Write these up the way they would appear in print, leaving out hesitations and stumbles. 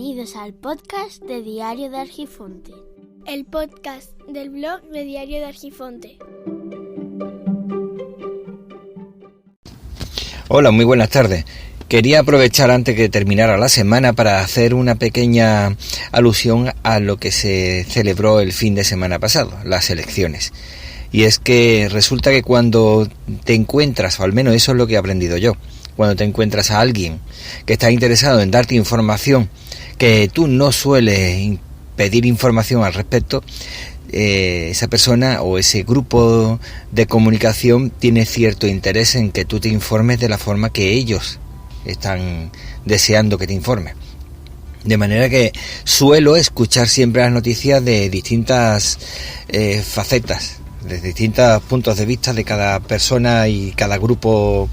Bienvenidos al podcast de Diario de Argifonte. El podcast del blog de Diario de Argifonte. Hola, muy buenas tardes. Quería aprovechar antes que terminara la semana para hacer una pequeña alusión a lo que se celebró el fin de semana pasado, las elecciones. Y es que resulta que cuando te encuentras, o al menos eso es lo que he aprendido yo, cuando te encuentras a alguien que está interesado en darte información que tú no sueles pedir información al respecto, esa persona o ese grupo de comunicación tiene cierto interés en que tú te informes de la forma que ellos están deseando que te informes. De manera que suelo escuchar siempre las noticias de distintas facetas, de distintos puntos de vista de cada persona y cada grupo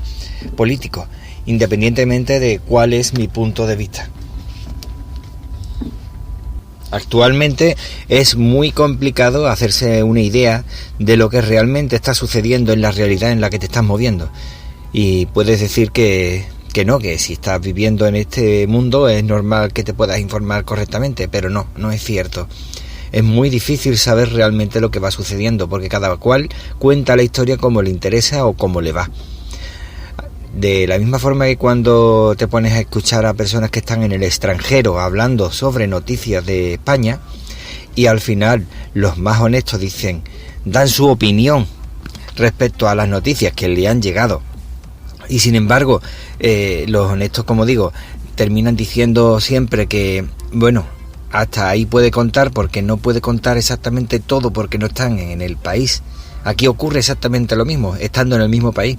político, independientemente de cuál es mi punto de vista. Actualmente es muy complicado hacerse una idea de lo que realmente está sucediendo en la realidad en la que te estás moviendo. Y puedes decir que si estás viviendo en este mundo es normal que te puedas informar correctamente, pero no es cierto. Es muy difícil saber realmente lo que va sucediendo, porque cada cual cuenta la historia como le interesa o como le va. De la misma forma que cuando te pones a escuchar a personas que están en el extranjero hablando sobre noticias de España, y al final los más honestos dan su opinión respecto a las noticias que le han llegado, y sin embargo los honestos, como digo, terminan diciendo siempre que bueno, hasta ahí puede contar, porque no puede contar exactamente todo porque no están en el país. Aquí ocurre exactamente lo mismo, estando en el mismo país,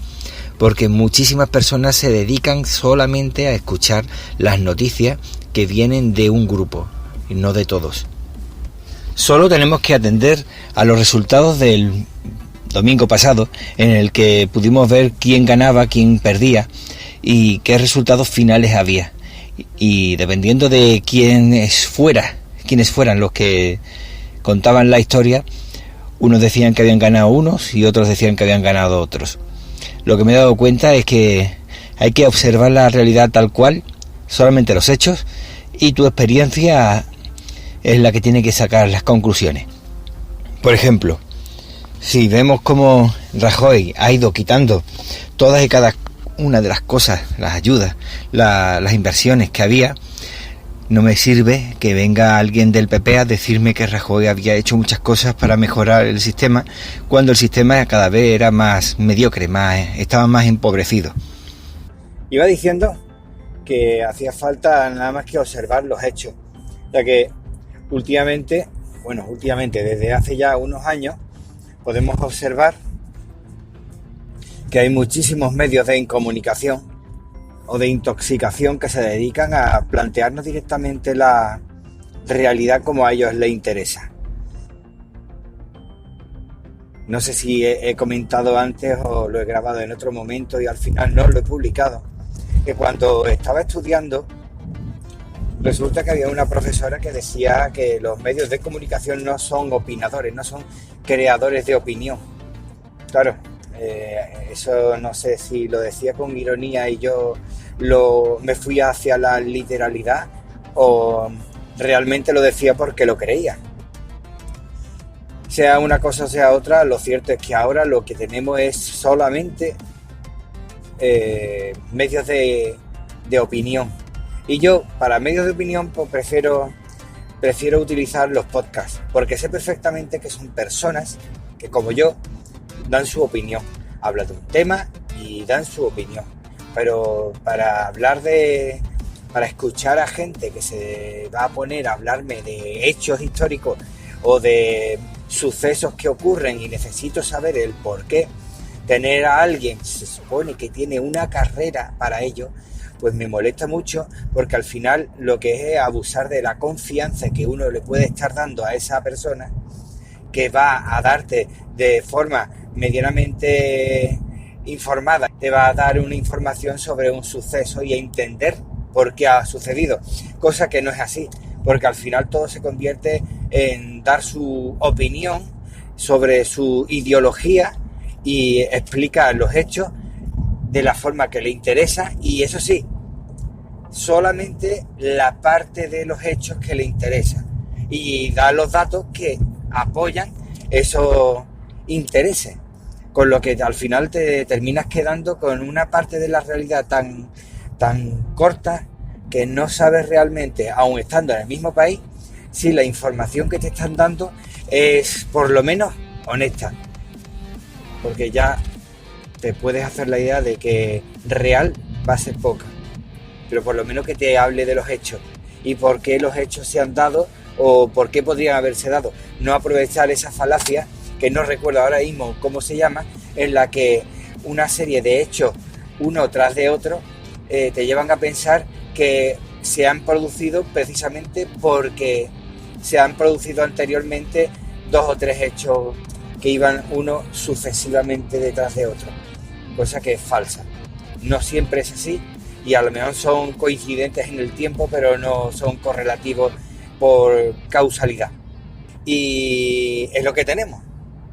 porque muchísimas personas se dedican solamente a escuchar las noticias que vienen de un grupo y no de todos. Solo tenemos que atender a los resultados del domingo pasado, en el que pudimos ver quién ganaba, quién perdía y qué resultados finales había. Y dependiendo de quiénes fueran los que contaban la historia, unos decían que habían ganado unos y otros decían que habían ganado otros. Lo que me he dado cuenta es que hay que observar la realidad tal cual, solamente los hechos, y tu experiencia es la que tiene que sacar las conclusiones. Por ejemplo, si vemos cómo Rajoy ha ido quitando todas y cada una de las cosas, las ayudas, las inversiones que había, no me sirve que venga alguien del PP a decirme que Rajoy había hecho muchas cosas para mejorar el sistema, cuando el sistema cada vez era más mediocre, estaba más empobrecido. Iba diciendo que hacía falta nada más que observar los hechos, ya que últimamente, desde hace ya unos años, podemos observar que hay muchísimos medios de comunicación o de intoxicación que se dedican a plantearnos directamente la realidad como a ellos les interesa. No sé si he comentado antes o lo he grabado en otro momento y al final no lo he publicado, que cuando estaba estudiando resulta que había una profesora que decía que los medios de comunicación no son opinadores, no son creadores de opinión. Claro, eso no sé si lo decía con ironía y yo me fui hacia la literalidad o realmente lo decía porque lo creía. Sea una cosa o sea otra, lo cierto es que ahora lo que tenemos es solamente medios de opinión. Y yo, para medios de opinión, pues prefiero utilizar los podcasts, porque sé perfectamente que son personas que, como yo, dan su opinión. Hablan de un tema y dan su opinión. Pero para escuchar a gente que se va a poner a hablarme de hechos históricos o de sucesos que ocurren y necesito saber el por qué, tener a alguien, se supone que tiene una carrera para ello, pues me molesta mucho, porque al final lo que es abusar de la confianza que uno le puede estar dando a esa persona, que va a darte de forma medianamente informada, te va a dar una información sobre un suceso y a entender por qué ha sucedido, cosa que no es así, porque al final todo se convierte en dar su opinión sobre su ideología y explicar los hechos de la forma que le interesa, y eso sí, solamente la parte de los hechos que le interesa y da los datos que apoyan esos intereses, con lo que al final te terminas quedando con una parte de la realidad tan corta que no sabes realmente, aun estando en el mismo país, si la información que te están dando es por lo menos honesta, porque ya te puedes hacer la idea de que real va a ser poca, pero por lo menos que te hable de los hechos y por qué los hechos se han dado o por qué podrían haberse dado. No aprovechar esa falacia, que no recuerdo ahora mismo cómo se llama, en la que una serie de hechos, uno tras de otro, te llevan a pensar que se han producido precisamente porque se han producido anteriormente 2 o 3 hechos que iban uno sucesivamente detrás de otro, cosa que es falsa. No siempre es así y a lo mejor son coincidentes en el tiempo, pero no son correlativos por causalidad. Y es lo que tenemos.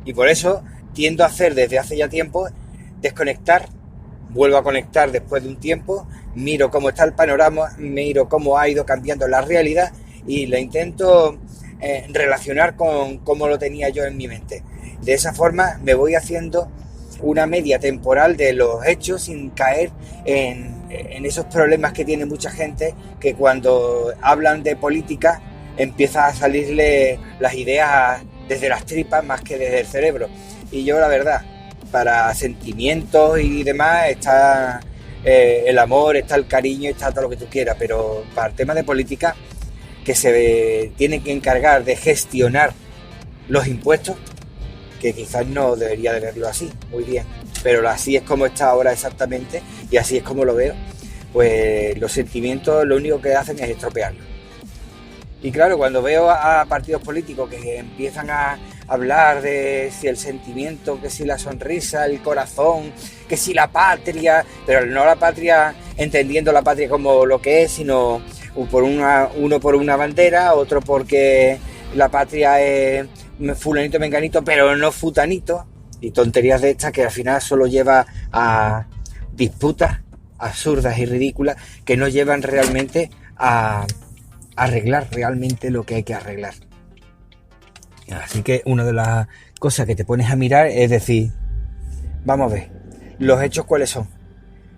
Y por eso tiendo a hacer desde hace ya tiempo desconectar, vuelvo a conectar después de un tiempo, miro cómo está el panorama, miro cómo ha ido cambiando la realidad y la intento relacionar con cómo lo tenía yo en mi mente. De esa forma me voy haciendo una media temporal de los hechos sin caer en esos problemas que tiene mucha gente, que cuando hablan de política empieza a salirle las ideas desde las tripas más que desde el cerebro. Y yo, la verdad, para sentimientos y demás está el amor, está el cariño, está todo lo que tú quieras, pero para el tema de política, que se tiene que encargar de gestionar los impuestos, que quizás no debería de verlo así, muy bien, pero así es como está ahora exactamente y así es como lo veo, pues los sentimientos lo único que hacen es estropearlo. Y claro, cuando veo a partidos políticos que empiezan a hablar de si el sentimiento, que si la sonrisa, el corazón, que si la patria, pero no la patria entendiendo la patria como lo que es, sino uno por una bandera, otro porque la patria es fulanito menganito, pero no futanito, y tonterías de estas que al final solo lleva a disputas absurdas y ridículas que no llevan realmente a arreglar realmente lo que hay que arreglar. Así que una de las cosas que te pones a mirar es decir, vamos a ver, los hechos cuáles son,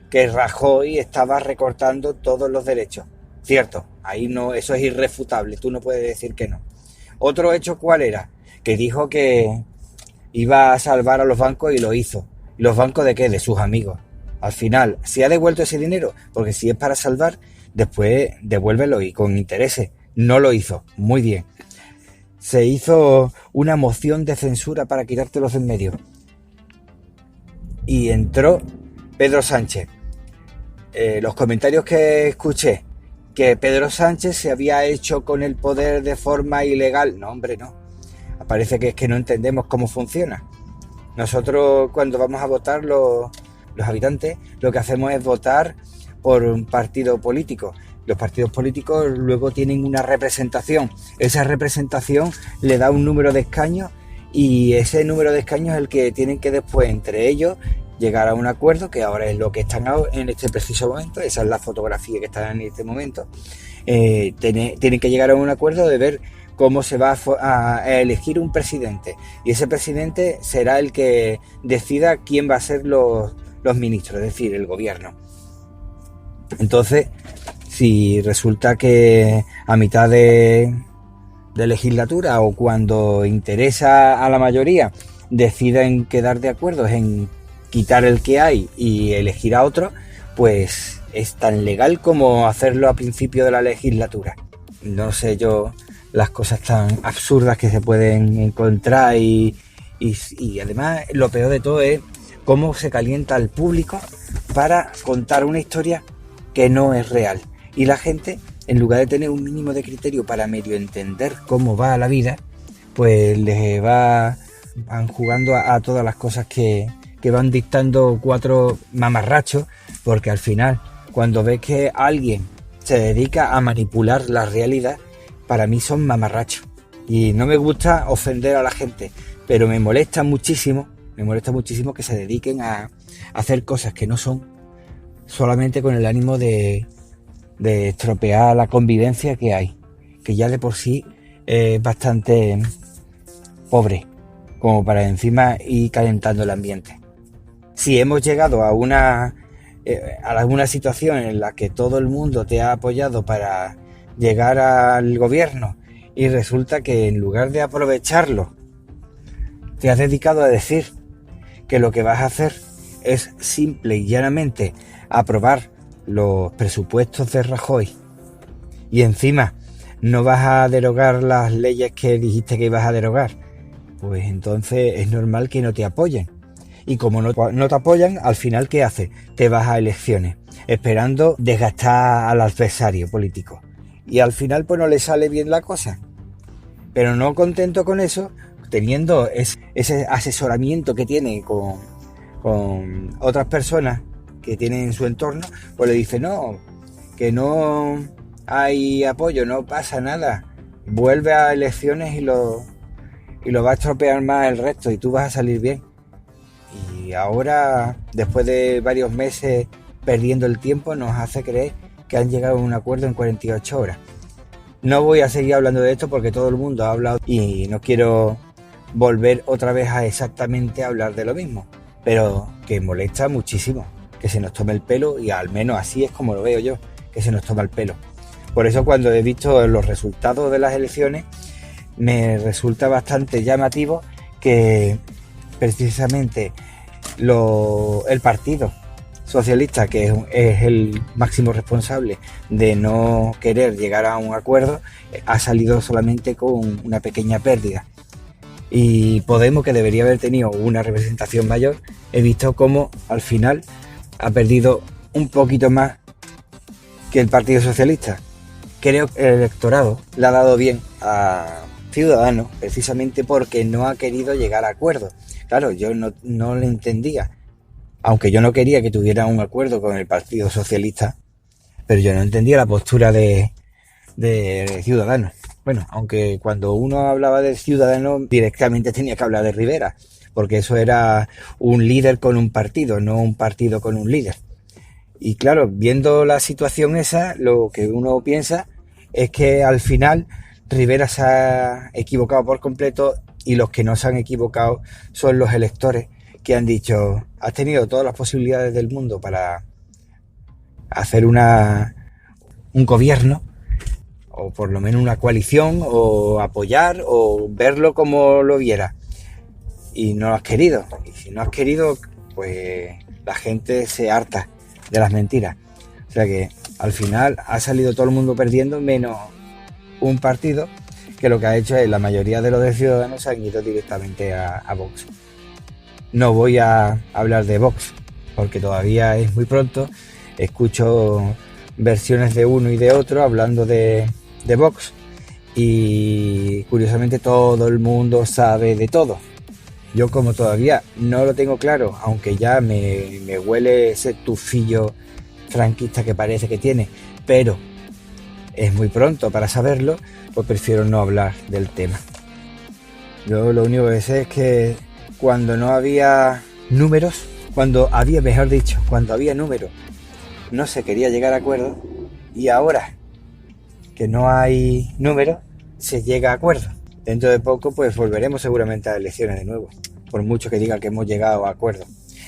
que Rajoy estaba recortando todos los derechos, cierto, ahí no, eso es irrefutable, tú no puedes decir que no. Otro hecho cuál era, que dijo que iba a salvar a los bancos y lo hizo. ¿Los bancos de qué? De sus amigos. Al final, ¿se ha devuelto ese dinero? Porque si es para salvar, después devuélvelo y con intereses. No lo hizo. Muy bien. Se hizo una moción de censura para quitártelos de en medio. Y entró Pedro Sánchez. Los comentarios que escuché, que Pedro Sánchez se había hecho con el poder de forma ilegal. No, hombre, no. Parece que es que no entendemos cómo funciona. Nosotros cuando vamos a votar los habitantes, lo que hacemos es votar por un partido político. Los partidos políticos luego tienen una representación. Esa representación le da un número de escaños y ese número de escaños es el que tienen que después entre ellos llegar a un acuerdo, que ahora es lo que están en este preciso momento. Esa es la fotografía que está en este momento. Tienen que llegar a un acuerdo de ver cómo se va a elegir un presidente, y ese presidente será el que decida quién va a ser los ministros, es decir, el gobierno. Entonces, si resulta que a mitad de legislatura o cuando interesa a la mayoría deciden quedar de acuerdo en quitar el que hay y elegir a otro, pues es tan legal como hacerlo a principio de la legislatura. No sé yo las cosas tan absurdas que se pueden encontrar y además lo peor de todo es cómo se calienta el público para contar una historia que no es real. Y la gente, en lugar de tener un mínimo de criterio para medio entender cómo va la vida, pues les van jugando a todas las cosas que van dictando 4 mamarrachos, porque al final, cuando ves que alguien se dedica a manipular la realidad, para mí son mamarrachos. Y no me gusta ofender a la gente, pero me molesta muchísimo que se dediquen a hacer cosas que no son, solamente con el ánimo de de estropear la convivencia que hay, que ya de por sí es bastante pobre, como para encima ir calentando el ambiente. Si hemos llegado a una situación en la que todo el mundo te ha apoyado para llegar al gobierno y resulta que en lugar de aprovecharlo te has dedicado a decir que lo que vas a hacer es simple y llanamente aprobar los presupuestos de Rajoy y encima no vas a derogar las leyes que dijiste que ibas a derogar, pues entonces es normal que no te apoyen. Y como no te apoyan, al final, ¿qué haces? Te vas a elecciones, esperando desgastar al adversario político. Y al final pues no le sale bien la cosa. Pero no contento con eso, teniendo ese asesoramiento que tiene con otras personas que tienen en su entorno, pues le dice no, que no hay apoyo, no pasa nada. Vuelve a elecciones y lo va a estropear más el resto y tú vas a salir bien. Y ahora, después de varios meses perdiendo el tiempo, nos hace creer que han llegado a un acuerdo en 48 horas. No voy a seguir hablando de esto porque todo el mundo ha hablado y no quiero volver otra vez a exactamente hablar de lo mismo, pero que molesta muchísimo que se nos tome el pelo, y al menos así es como lo veo yo, que se nos toma el pelo. Por eso cuando he visto los resultados de las elecciones me resulta bastante llamativo que precisamente el Partido Socialista, que es el máximo responsable de no querer llegar a un acuerdo, ha salido solamente con una pequeña pérdida. Y Podemos, que debería haber tenido una representación mayor, he visto cómo al final ha perdido un poquito más que el Partido Socialista. Creo que el electorado le ha dado bien a Ciudadanos precisamente porque no ha querido llegar a acuerdos. Claro, yo no le entendía, aunque yo no quería que tuviera un acuerdo con el Partido Socialista, pero yo no entendía la postura de Ciudadanos. Bueno, aunque cuando uno hablaba de Ciudadanos directamente tenía que hablar de Rivera, porque eso era un líder con un partido, no un partido con un líder. Y claro, viendo la situación esa, lo que uno piensa es que al final Rivera se ha equivocado por completo, y los que no se han equivocado son los electores, que han dicho: has tenido todas las posibilidades del mundo para hacer un gobierno, o por lo menos una coalición, o apoyar, o verlo como lo viera, y no lo has querido. Y si no has querido, pues la gente se harta de las mentiras. O sea que al final ha salido todo el mundo perdiendo, menos un partido que lo que ha hecho es, la mayoría de los de Ciudadanos se han ido directamente a Vox. No voy a hablar de Vox porque todavía es muy pronto. Escucho versiones de uno y de otro hablando de Vox, y curiosamente todo el mundo sabe de todo. Yo, como todavía no lo tengo claro, aunque ya me huele ese tufillo franquista que parece que tiene, pero es muy pronto para saberlo, pues prefiero no hablar del tema. Yo lo único que sé es que cuando no había números, cuando había números, no se quería llegar a acuerdo, y ahora que no hay números, se llega a acuerdo. Dentro de poco pues volveremos seguramente a elecciones de nuevo, por mucho que digan que hemos llegado a acuerdo.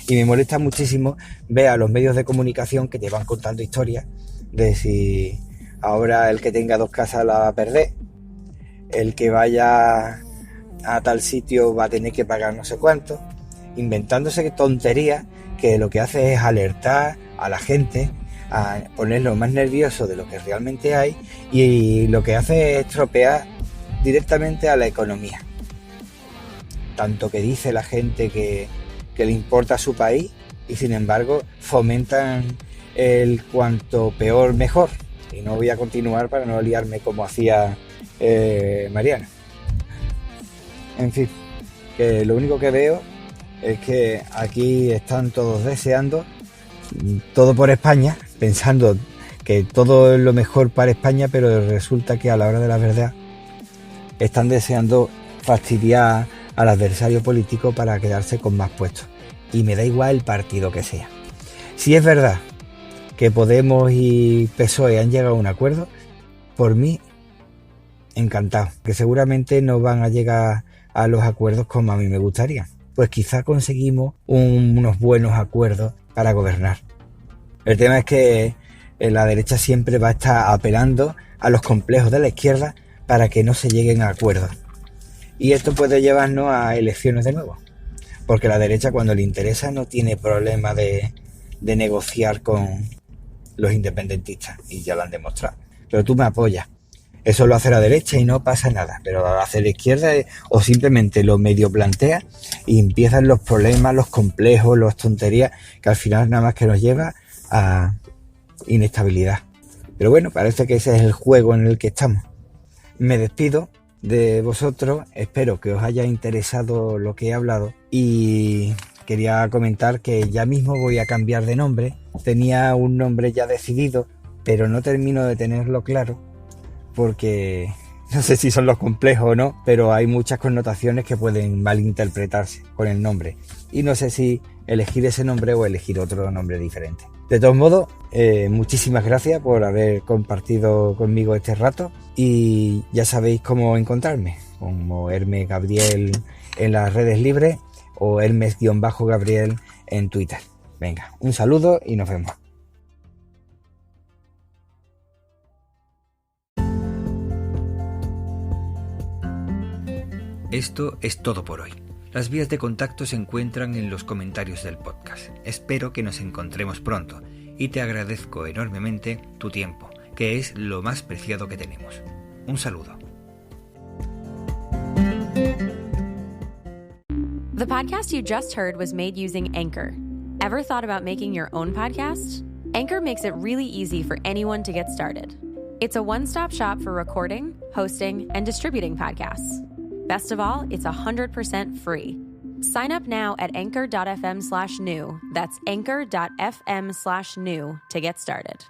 Y me molesta muchísimo ver a los medios de comunicación que te van contando historias de si ahora el que tenga 2 casas la va a perder, el que vaya a tal sitio va a tener que pagar no sé cuánto, inventándose tonterías que lo que hace es alertar a la gente, a ponerlo más nervioso de lo que realmente hay, y lo que hace es estropear directamente a la economía. Tanto que dice la gente que le importa a su país, y sin embargo fomentan el cuanto peor mejor. Y no voy a continuar para no liarme como hacía Mariana. En fin, que lo único que veo es que aquí están todos deseando todo por España, pensando que todo es lo mejor para España, pero resulta que a la hora de la verdad están deseando fastidiar al adversario político para quedarse con más puestos. Y me da igual el partido que sea. Si es verdad que Podemos y PSOE han llegado a un acuerdo, por mí, encantado. Que seguramente no van a llegar a los acuerdos como a mí me gustaría. Pues quizá conseguimos unos buenos acuerdos para gobernar. El tema es que la derecha siempre va a estar apelando a los complejos de la izquierda para que no se lleguen a acuerdos. Y esto puede llevarnos a elecciones de nuevo. Porque la derecha, cuando le interesa, no tiene problema de negociar con los independentistas. Y ya lo han demostrado. Pero tú me apoyas. Eso lo hace la derecha y no pasa nada. Pero lo hace la izquierda o simplemente lo medio plantea y empiezan los problemas, los complejos, las tonterías, que al final nada más que nos lleva a inestabilidad. Pero bueno, parece que ese es el juego en el que estamos. Me despido de vosotros, espero que os haya interesado lo que he hablado y quería comentar que ya mismo voy a cambiar de nombre. Tenía un nombre ya decidido, pero no termino de tenerlo claro porque no sé si son los complejos o no, pero hay muchas connotaciones que pueden malinterpretarse con el nombre y no sé si elegir ese nombre o elegir otro nombre diferente. De todos modos, muchísimas gracias por haber compartido conmigo este rato y ya sabéis cómo encontrarme, como Hermes Gabriel en las redes libres o Hermes-Gabriel en Twitter. Venga, un saludo y nos vemos. Esto es todo por hoy. Las vías de contacto se encuentran en los comentarios del podcast. Espero que nos encontremos pronto y te agradezco enormemente tu tiempo, que es lo más preciado que tenemos. Un saludo. The podcast you just heard was made using Anchor. Ever thought about making your own podcast? Anchor makes it really easy for anyone to get started. It's a one-stop shop for recording, hosting, and distributing podcasts. Best of all, it's 100% free. Sign up now at anchor.fm/new. That's anchor.fm/new to get started.